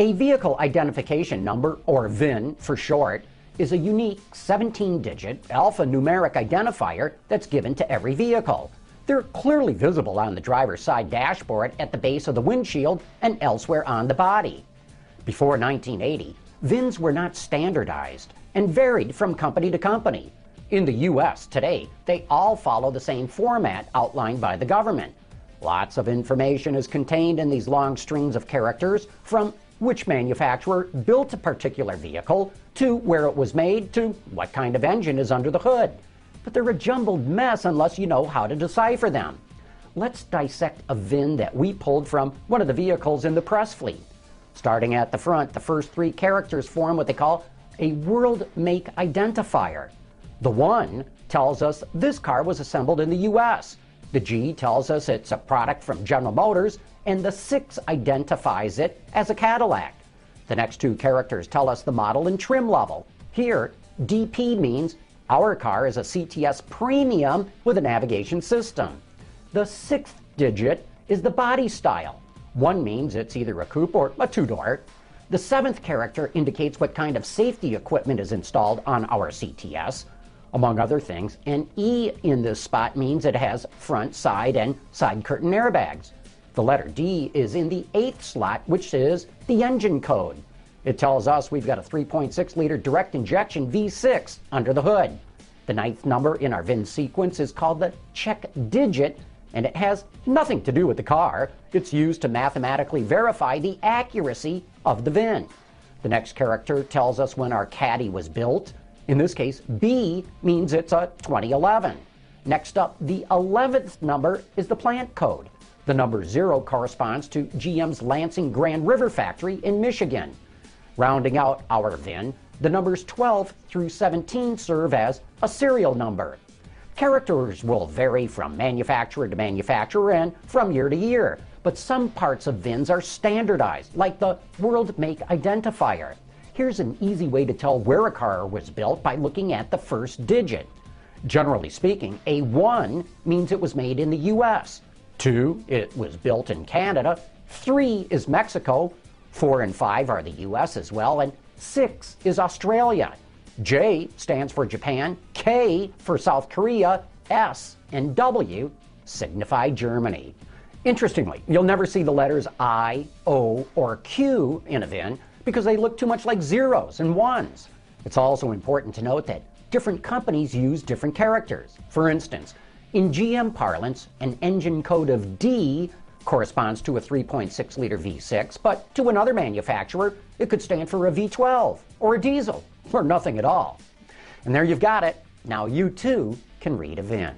A vehicle identification number, or VIN for short, is a unique 17-digit alphanumeric identifier that's given to every vehicle. They're clearly visible on the driver's side dashboard at the base of the windshield and elsewhere on the body. Before 1980, VINs were not standardized and varied from company to company. In the U.S. today, they all follow the same format outlined by the government. Lots of information is contained in these long strings of characters, from which manufacturer built a particular vehicle, to where it was made, to what kind of engine is under the hood. But they're a jumbled mess unless you know how to decipher them. Let's dissect a VIN that we pulled from one of the vehicles in the press fleet. Starting at the front, the first three characters form what they call a world make identifier. The 1 tells us this car was assembled in the U.S. The G tells us it's a product from General Motors, and the 6 identifies it as a Cadillac. The next 2 characters tell us the model and trim level. Here, DP means our car is a CTS Premium with a navigation system. The 6th digit is the body style. 1 means it's either a coupe or a 2-door. The 7th character indicates what kind of safety equipment is installed on our CTS. Among other things, an E in this spot means it has front, side, and side curtain airbags. The letter D is in the 8th slot, which is the engine code. It tells us we've got a 3.6-liter direct injection V6 under the hood. The 9th number in our VIN sequence is called the check digit, and it has nothing to do with the car. It's used to mathematically verify the accuracy of the VIN. The next character tells us when our Caddy was built. In this case, B means it's a 2011. Next up, the 11th number is the plant code. The number 0 corresponds to GM's Lansing Grand River factory in Michigan. Rounding out our VIN, the numbers 12 through 17 serve as a serial number. Characters will vary from manufacturer to manufacturer and from year to year, but some parts of VINs are standardized, like the World Make Identifier. Here's an easy way to tell where a car was built by looking at the first digit. Generally speaking, a 1 means it was made in the U.S. 2, it was built in Canada. 3 is Mexico. 4 and 5 are the U.S. as well, and 6 is Australia. J stands for Japan, K for South Korea, S and W signify Germany. Interestingly, you'll never see the letters I, O, or Q in a VIN because they look too much like zeros and ones. It's also important to note that different companies use different characters. For instance, in GM parlance, an engine code of D corresponds to a 3.6-liter V6, but to another manufacturer, it could stand for a V12 or a diesel or nothing at all. And there you've got it. Now you too can read a VIN.